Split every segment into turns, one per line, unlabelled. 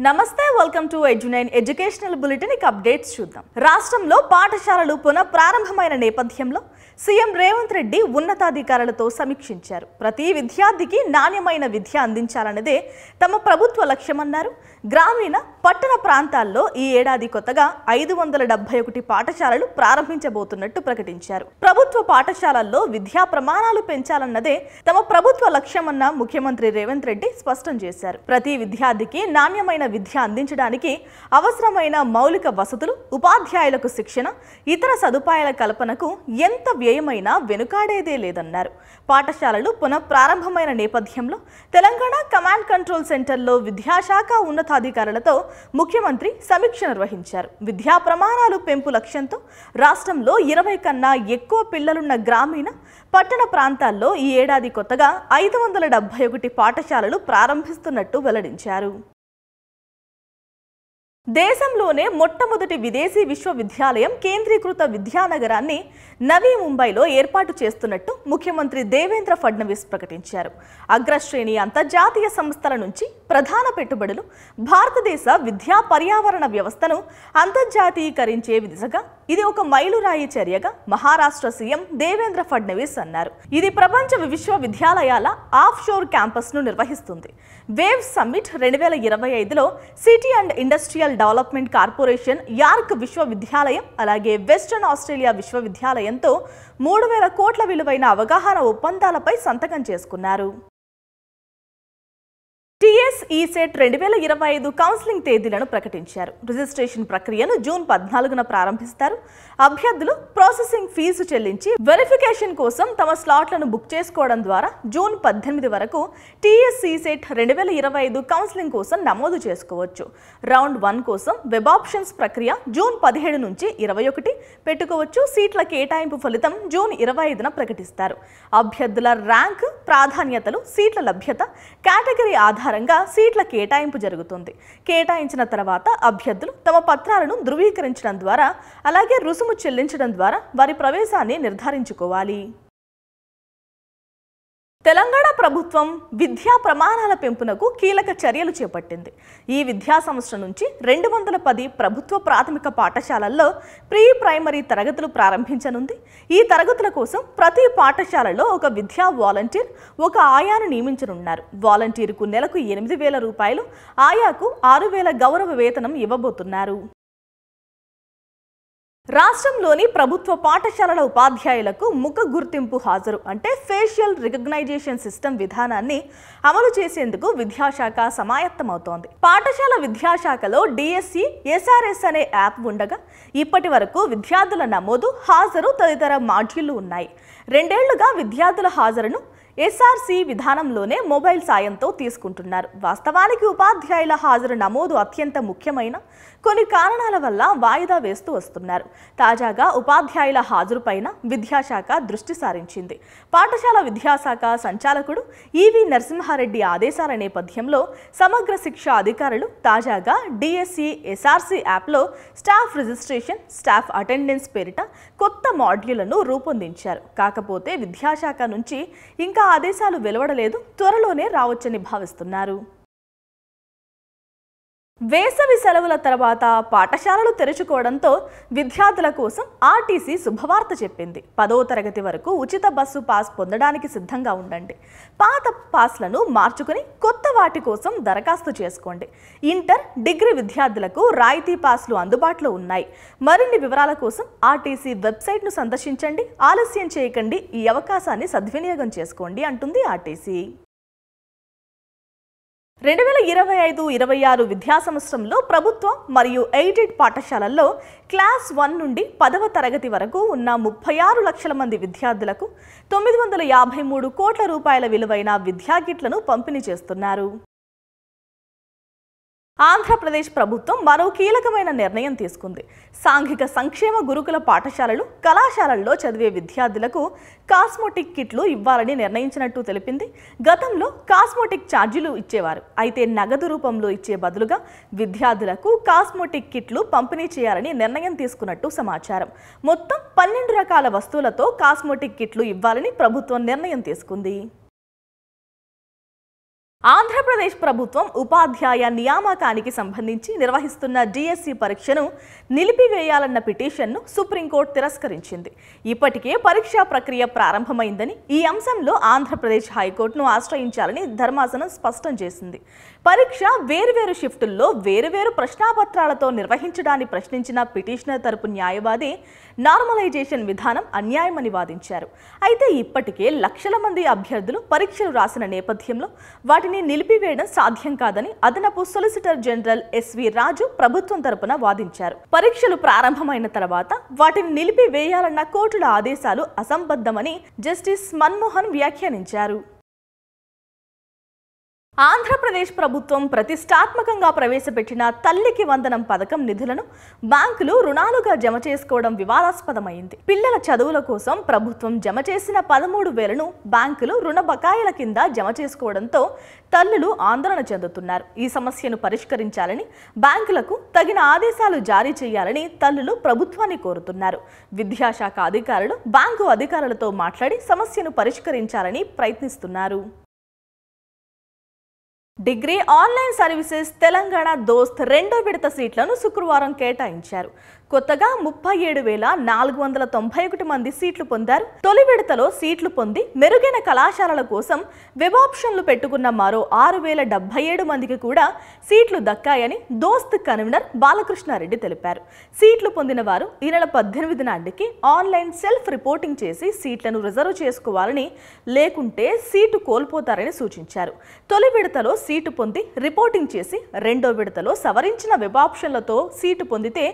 నమస్తే welcome to ఎడ్యునైన్ educational bulletin updates చూద్దాం. రాష్ట్రంలో పాఠశాలలు పునః ప్రారంభమైన నేపథ్యంలో సీఎం రేవంత్ రెడ్డి ఉన్నతాధికారులతో సమీక్షించారు. ప్రతి విద్యార్థికి నాణ్యమైన విద్య అందించాలన్నదే తమ ప్రభుత్వ లక్ష్యమన్నారు. గ్రామీణ పట్టణ ప్రాంతాల్లో ఈ ఏడాది కొత్తగా 571 పాఠశాలలు ప్రారంభించబోతున్నట్టు ప్రకటించారు. ప్రభుత్వ పాఠశాలల్లో విద్యా ప్రమాణాలు పెంచాలన్నదే తమ ప్రభుత్వ లక్ష్యమన్న ముఖ్యమంత్రి రేవంత్ రెడ్డి స్పష్టం చేశారు. ప్రతి విద్యార్థికి నాణ్యమైన విద్య అందించడానికి అవసరమైన మౌలిక వసతులు, ఉపాధ్యాయులకు శిక్షణ, ఇతర సదుపాయాల కల్పనకు ఎంత వ్యయమైనా వెనుకాడేదే లేదన్నారు. పాఠశాలలు పునః ప్రారంభమైన నేపథ్యంలో తెలంగాణ కమాండ్ కంట్రోల్ సెంటర్లో విద్యాశాఖ ఉన్నతాధికారులతో ముఖ్యమంత్రి సమీక్ష నిర్వహించారు. విద్యా ప్రమాణాలు పెంపు లక్ష్యంతో రాష్ట్రంలో 20 కన్నా ఎక్కువ పిల్లలున్న గ్రామీణ పట్టణ ప్రాంతాల్లో ఈ ఏడాది కొత్తగా 571 పాఠశాలలు ప్రారంభిస్తున్నట్టు వెల్లడించారు. దేశంలోనే మొట్టమొదటి విదేశీ విశ్వవిద్యాలయం కేంద్రీకృత విద్యానగరాన్ని నవీ ముంబైలో ఏర్పాటు చేస్తున్నట్టు ముఖ్యమంత్రి దేవేంద్ర ఫడ్నవీస్ ప్రకటించారు. అగ్రశ్రేణి అంతర్జాతీయ సంస్థల నుంచి ప్రధాన పెట్టుబడులు భారతదేశ విద్యా పర్యావరణ వ్యవస్థను అంతర్జాతీయకరించే దిశగా ఇది ఒక మైలురాయి చర్యగా మహారాష్ట్ర సీఎం దేవేంద్ర ఫడ్నవీస్ అన్నారు. ఇది ప్రపంచ విశ్వవిద్యాలయాల ఆఫ్ షోర్ క్యాంపస్ను నిర్వహిస్తుంది. వేవ్ సమ్మిట్ 2025లో city and industrial development corporation, York విశ్వవిద్యాలయం, అలాగే వెస్టర్న్ ఆస్ట్రేలియా విశ్వవిద్యాలయంతో 3000 కోట్ల విలువైన అవగాహన ఒప్పందాలపై సంతకం చేసుకున్నారు. TSESET 2025 కౌన్సిలింగ్ తేదీలను ప్రకటించారు. రిజిస్ట్రేషన్ ప్రక్రియను జూన్ 14న ప్రారంభిస్తారు. అభ్యర్థులు ప్రాసెసింగ్ ఫీజు చెల్లించి వెరిఫికేషన్ కోసం తమ స్లాట్లను బుక్ చేసుకోవడం ద్వారా జూన్ 18 వరకు TSESET 2025 కౌన్సిలింగ్ కోసం నమోదు చేసుకోవచ్చు. రౌండ్ 1 కోసం వెబ్ ఆప్షన్స్ ప్రక్రియ జూన్ 17 నుంచి 21 పెట్టుకోవచ్చు. సీట్ల కేటాయింపు ఫలితం జూన్ 25న ప్రకటిస్తారు. అభ్యర్థుల ర్యాంక్, ప్రాధాన్యతలు, సీట్ల లభ్యత, కేటగిరీ ఆధారంగా సీట్ల కేటాయింపు జరుగుతుంది. కేటాయించిన తర్వాత అభ్యర్థులు తమ పత్రాలను ధృవీకరించడం ద్వారా, అలాగే రుసుము చెల్లించడం ద్వారా వారి ప్రవేశాన్ని నిర్ధారించుకోవాలి. తెలంగాణ ప్రభుత్వం విద్యా ప్రమాణాల పెంపునకు కీలక చర్యలు చేపట్టింది. ఈ విద్యా సంవత్సరం నుంచి 210 ప్రభుత్వ ప్రాథమిక పాఠశాలల్లో ప్రీ ప్రైమరీ తరగతులు ప్రారంభించనుంది. ఈ తరగతుల కోసం ప్రతి పాఠశాలలో ఒక విద్యా వాలంటీర్, ఒక ఆయాను నియమించనున్నారు. వాలంటీర్కు నెలకు 8,000 రూపాయలు, ఆయాకు 6,000 గౌరవ వేతనం ఇవ్వబోతున్నారు. రాష్ట్రంలోని ప్రభుత్వ పాఠశాలల ఉపాధ్యాయులకు ముఖ గుర్తింపు హాజరు అంటే ఫేషియల్ రికగ్నైజేషన్ సిస్టమ్ విధానాన్ని అమలు చేసేందుకు విద్యాశాఖ సమాయత్తమవుతోంది. పాఠశాల విద్యాశాఖలో DSE, SRS అనే యాప్ ఉండగా ఇప్పటి వరకు విద్యార్థుల నమోదు, హాజరు తదితర మాడ్యూళ్లు ఉన్నాయి. 2 ఏళ్లుగా విద్యార్థుల హాజరును SRC విధానంలోనే మొబైల్ సాయంతో తీసుకుంటున్నారు. వాస్తవానికి ఉపాధ్యాయుల హాజరు నమోదు అత్యంత ముఖ్యమైన కొన్ని కారణాల వల్ల వాయిదా వేస్తూ వస్తున్నారు. తాజాగా ఉపాధ్యాయుల హాజరుపైన విద్యాశాఖ దృష్టి సారించింది. పాఠశాల విద్యాశాఖ సంచాలకుడు EV నరసింహారెడ్డి ఆదేశాల నేపథ్యంలో సమగ్ర శిక్ష అధికారులు తాజాగా DSE, SRC యాప్లో స్టాఫ్ రిజిస్ట్రేషన్, స్టాఫ్ అటెండెన్స్ పేరిట కొత్త మాడ్యూళ్లను రూపొందించారు. కాకపోతే విద్యాశాఖ నుంచి ఇంకా ఆదేశాలు వెలువడలేదు, త్వరలోనే రావచ్చని భావిస్తున్నారు. వేసవి సెలవుల తర్వాత పాఠశాలలు తెరుచుకోవడంతో విద్యార్థుల కోసం RTC శుభవార్త చెప్పింది. 10వ తరగతి వరకు ఉచిత బస్సు పాస్ పొందడానికి సిద్ధంగా ఉండండి. పాత పాస్లను మార్చుకుని కొత్త వాటి కోసం దరఖాస్తు చేసుకోండి. ఇంటర్, డిగ్రీ విద్యార్థులకు రాయితీ పాస్లు అందుబాటులో ఉన్నాయి. మరిన్ని వివరాల కోసం RTC వెబ్సైట్ను సందర్శించండి. ఆలస్యం చేయకండి, ఈ అవకాశాన్ని సద్వినియోగం చేసుకోండి అంటుంది RTC. 2025-26 విద్యా సంవత్సరంలో ప్రభుత్వ మరియు ఎయిడెడ్ పాఠశాలల్లో క్లాస్ 1 నుండి 10వ తరగతి వరకు ఉన్న 36 లక్షల మంది విద్యార్థులకు 953 కోట్ల రూపాయల విలువైన విద్యా కిట్లను పంపిణీ చేస్తున్నారు. ఆంధ్రప్రదేశ్ ప్రభుత్వం మరో కీలకమైన నిర్ణయం తీసుకుంది. సాంఘిక సంక్షేమ గురుకుల పాఠశాలలు, కళాశాలల్లో చదివే విద్యార్థులకు కాస్మోటిక్ కిట్లు ఇవ్వాలని నిర్ణయించినట్టు తెలిపింది. గతంలో కాస్మోటిక్ ఛార్జీలు ఇచ్చేవారు. అయితే నగదు రూపంలో ఇచ్చే బదులుగా విద్యార్థులకు కాస్మోటిక్ కిట్లు పంపిణీ చేయాలని నిర్ణయం తీసుకున్నట్టు సమాచారం. మొత్తం 12 రకాల వస్తువులతో కాస్మోటిక్ కిట్లు ఇవ్వాలని ప్రభుత్వం నిర్ణయం తీసుకుంది. ఆంధ్రప్రదేశ్ ప్రభుత్వం ఉపాధ్యాయ నియామకానికి సంబంధించి నిర్వహిస్తున్న డిఎస్సి పరీక్షను నిలిపివేయాలన్న పిటిషన్ను సుప్రీంకోర్టు తిరస్కరించింది. ఇప్పటికే పరీక్షా ప్రక్రియ ప్రారంభమైందని, ఈ అంశంలో ఆంధ్రప్రదేశ్ హైకోర్టును ఆశ్రయించాలని ధర్మాసనం స్పష్టం చేసింది. పరీక్ష వేర్వేరు షిఫ్టుల్లో వేరువేరు ప్రశ్నాపత్రాలతో నిర్వహించడాన్ని ప్రశ్నించిన పిటిషనర్ తరపు న్యాయవాది నార్మలైజేషన్ విధానం అన్యాయమని వాదించారు. అయితే ఇప్పటికే లక్షల మంది అభ్యర్థులు పరీక్షలు రాసిన నేపథ్యంలో వాటిని నిలిపివేయడం సాధ్యం కాదని అదనపు సొలిసిటర్ జనరల్ ఎస్వి రాజు ప్రభుత్వం తరపున వాదించారు. పరీక్షలు ప్రారంభమైన తర్వాత వాటిని నిలిపివేయాలన్న కోర్టుల ఆదేశాలు అసంబద్ధమని జస్టిస్ మన్మోహన్ వ్యాఖ్యానించారు. ఆంధ్రప్రదేశ్ ప్రభుత్వం ప్రతిష్టాత్మకంగా ప్రవేశపెట్టిన తల్లికి వందనం పథకం నిధులను బ్యాంకులు రుణాలుగా జమ చేసుకోవడం వివాదాస్పదమైంది. పిల్లల చదువుల కోసం ప్రభుత్వం జమ చేసిన 13,000ను బ్యాంకులు రుణ బకాయిల కింద జమ చేసుకోవడంతో తల్లులు ఆందోళన చెందుతున్నారు. ఈ సమస్యను పరిష్కరించాలని, బ్యాంకులకు తగిన ఆదేశాలు జారీ చేయాలని తల్లులు ప్రభుత్వాన్ని కోరుతున్నారు. విద్యాశాఖ అధికారులు బ్యాంకు అధికారులతో మాట్లాడి సమస్యను పరిష్కరించాలని ప్రయత్నిస్తున్నారు. డిగ్రీ ఆన్లైన్ సర్వీసెస్ తెలంగాణ దోస్త్ రెండో విడత సీట్లను శుక్రవారం కేటాయించారు. కొత్తగా 37,491 మంది సీట్లు పొందారు. తొలి విడతలో సీట్లు పొంది మెరుగైన కళాశాలల కోసం వెబ్ ఆప్షన్లు పెట్టుకున్న మరో 6,077 మందికి కూడా సీట్లు దక్కాయని దోస్త్ కన్వీనర్ బాలకృష్ణారెడ్డి తెలిపారు. సీట్లు పొందిన వారు ఈ నెల 18 నాటికి ఆన్లైన్ సెల్ఫ్ రిపోర్టింగ్ చేసి సీట్లను రిజర్వ్ చేసుకోవాలని, లేకుంటే సీటు కోల్పోతారని సూచించారు. తొలి విడతలో సీటు పొంది రిపోర్టింగ్ చేసి రెండో విడతలో సవరించిన వెబ్ ఆప్షన్లతో సీటు పొందితే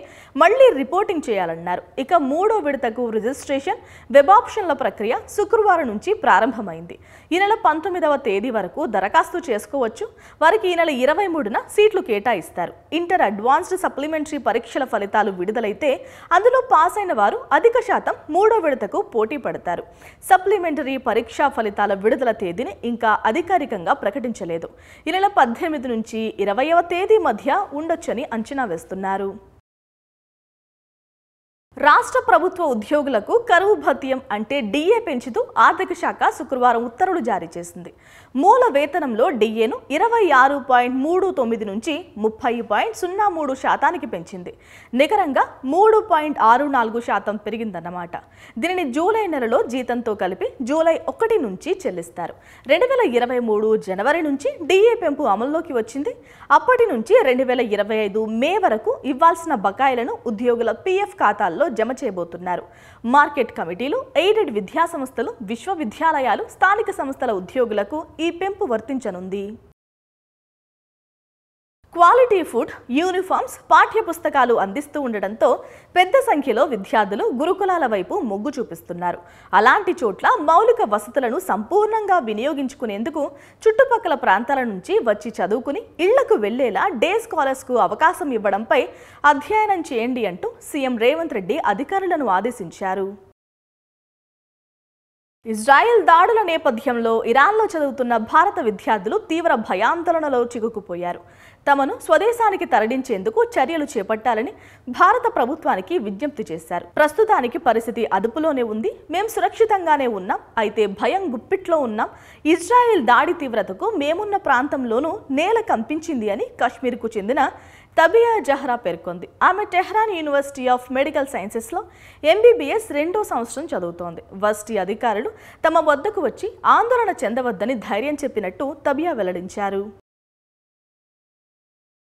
మళ్లీ రిపోర్టింగ్ చేయాలన్నారు. ఇక మూడో విడతకు రిజిస్ట్రేషన్, వెబ్ ఆప్షన్ల ప్రక్రియ శుక్రవారం నుంచి ప్రారంభమైంది. ఈ నెల 19వ తేదీ వరకు దరఖాస్తు చేసుకోవచ్చు. వారికి ఈ నెల 23న సీట్లు కేటాయిస్తారు. ఇంటర్ అడ్వాన్స్డ్ సప్లిమెంటరీ పరీక్షల ఫలితాలు విడుదలైతే అందులో పాస్ అయిన వారు అధిక శాతం మూడో విడతకు పోటీ పడతారు. సప్లిమెంటరీ పరీక్షా ఫలితాల విడుదల తేదీని ఇంకా అధికారికంగా ప్రకటించలేదు. ఈ నెల 18 నుంచి 20వ తేదీ మధ్య ఉండొచ్చని అంచనా వేస్తున్నారు. రాష్ట్ర ప్రభుత్వ ఉద్యోగులకు కరువు భత్యం అంటే డిఏ పెంచుతూ ఆర్థిక శాఖ శుక్రవారం ఉత్తర్వులు జారీ చేసింది. మూల వేతనంలో డిఏను 26.39 నుంచి 30.03% పెంచింది. నికరంగా 3.64% పెరిగిందన్నమాట. దీనిని జూలై నెలలో జీతంతో కలిపి జూలై 1 నుంచి చెల్లిస్తారు. 2023 జనవరి నుంచి డిఏ పెంపు అమల్లోకి వచ్చింది. అప్పటి నుంచి 2025 మే వరకు ఇవ్వాల్సిన బకాయిలను ఉద్యోగుల పిఎఫ్ ఖాతాల్లో జమ చేయబోతున్నారు. మార్కెట్ కమిటీలు, ఎయిడెడ్ విద్యాసంస్థలు, విశ్వవిద్యాలయాలు, స్థానిక సంస్థల ఉద్యోగులకు ఈ పెంపు వర్తించనుంది. క్వాలిటీ ఫుడ్, యూనిఫామ్స్, పాఠ్య పుస్తకాలు అందిస్తూ ఉండడంతో పెద్ద సంఖ్యలో విద్యార్థులు గురుకులాల వైపు మొగ్గు చూపిస్తున్నారు. అలాంటి చోట్ల మౌలిక వసతులను సంపూర్ణంగా వినియోగించుకునేందుకు చుట్టుపక్కల ప్రాంతాల నుంచి వచ్చి చదువుకుని ఇళ్లకు వెళ్లేలా డే స్కాలర్స్కు అవకాశం ఇవ్వడంపై అధ్యయనం చేయండి అంటూ సీఎం రేవంత్ రెడ్డి అధికారులను ఆదేశించారు. ఇజ్రాయెల్ దాడుల నేపథ్యంలో ఇరాన్లో చదువుతున్న భారత విద్యార్థులు తీవ్ర భయాందోళనలో చిక్కుకుపోయారు. తమను స్వదేశానికి తరలించేందుకు చర్యలు చేపట్టాలని భారత ప్రభుత్వానికి విజ్ఞప్తి చేశారు. ప్రస్తుతానికి పరిస్థితి అదుపులోనే ఉంది, మేం సురక్షితంగానే ఉన్నాం, అయితే భయం గుప్పిట్లో ఉన్నాం. ఇజ్రాయెల్ దాడి తీవ్రతకు మేమున్న ప్రాంతంలోనూ నేల కంపించింది అని కశ్మీర్కు చెందిన తబియా జహ్రా పేర్కొంది. ఆమె టెహ్రాన్ యూనివర్సిటీ ఆఫ్ మెడికల్ సైన్సెస్లో MBBS 2వ సంవత్సరం చదువుతోంది. వర్సిటీ అధికారులు తమ వద్దకు వచ్చి ఆందోళన చెందవద్దని ధైర్యం చెప్పినట్టు తబియా వెల్లడించారు.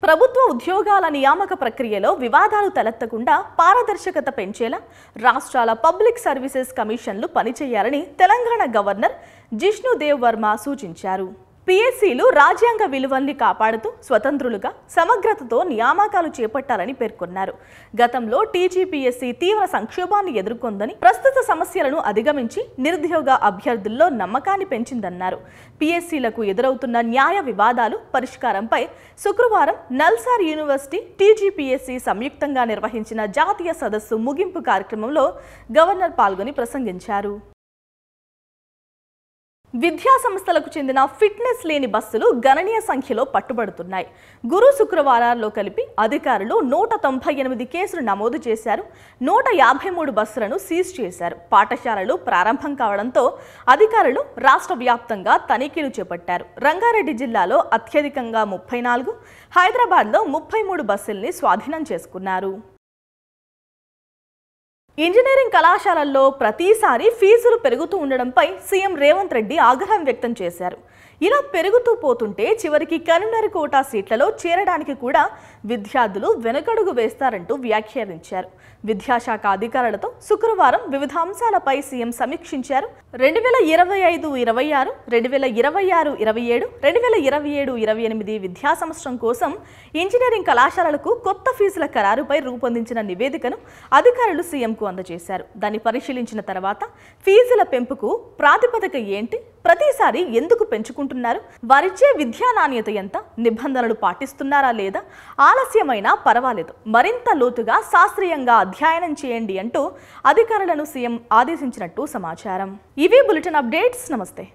ప్రభుత్వ ఉద్యోగాల నియామక ప్రక్రియలో వివాదాలు తలెత్తకుండా పారదర్శకత పెంచేలా రాష్ట్రాల పబ్లిక్ సర్వీసెస్ కమిషన్లు పనిచేయాలని తెలంగాణ గవర్నర్ జిష్ణుదేవ్ వర్మ సూచించారు. PSCలు రాజ్యాంగ విలువల్ని కాపాడుతూ స్వతంత్రులుగా సమగ్రతతో నియామకాలు చేపట్టాలని పేర్కొన్నారు. గతంలో TGPSC తీవ్ర సంక్షోభాన్ని ఎదుర్కొందని, ప్రస్తుత సమస్యలను అధిగమించి నిరుద్యోగ అభ్యర్థుల్లో నమ్మకాన్ని పెంచిందన్నారు. PSCలకు ఎదురవుతున్న న్యాయ వివాదాలు పరిష్కారంపై శుక్రవారం నల్సార్ యూనివర్సిటీ TGPSC సంయుక్తంగా నిర్వహించిన జాతీయ సదస్సు ముగింపు కార్యక్రమంలో గవర్నర్ పాల్గొని ప్రసంగించారు. విద్యా సంస్థలకు చెందిన ఫిట్నెస్ లేని బస్సులు గణనీయ సంఖ్యలో పట్టుబడుతున్నాయి. గురు శుక్రవారాల్లో కలిపి అధికారులు 198 కేసులు నమోదు చేశారు. 153 బస్సులను సీజ్ చేశారు. పాఠశాలలు ప్రారంభం కావడంతో అధికారులు రాష్ట్ర వ్యాప్తంగా తనిఖీలు చేపట్టారు. రంగారెడ్డి జిల్లాలో అత్యధికంగా 34, హైదరాబాద్లో 33 బస్సుల్ని స్వాధీనం చేసుకున్నారు. ఇంజనీరింగ్ కళాశాలల్లో ప్రతిసారి ఫీజులు పెరుగుతూ ఉండడంపై సీఎం రేవంత్ రెడ్డి ఆగ్రహం వ్యక్తం చేశారు. ఇలా పెరుగుతూ పోతుంటే చివరికి కరీంనగర్ కోటా సీట్లలో చేరడానికి కూడా విద్యార్థులు వెనకడుగు వేస్తారంటూ వ్యాఖ్యానించారు. విద్యాశాఖ అధికారులతో శుక్రవారం వివిధ అంశాలపై సీఎం సమీక్షించారు. 2025-26, 2026-27, 2027-28 విద్యా సంవత్సరం కోసం ఇంజనీరింగ్ కళాశాలలకు కొత్త ఫీజుల ఖరారుపై రూపొందించిన నివేదికను అధికారులు సీఎంకు అందజేశారు. దాన్ని పరిశీలించిన తర్వాత ఫీజుల పెంపుకు ప్రాతిపదిక ఏంటి, ప్రతిసారి ఎందుకు పెంచుకుంటున్నారు, వారిచ్చే విద్యా నాణ్యత ఎంత, నిబంధనలు పాటిస్తున్నారా లేదా, ఆలస్యమైనా పర్వాలేదు, మరింత లోతుగా శాస్త్రీయంగా అధ్యయనం చేయండి అంటూ అధికారులను సీఎం ఆదేశించినట్టు సమాచారం. ఇవి బులెటిన్ అప్డేట్స్. నమస్తే.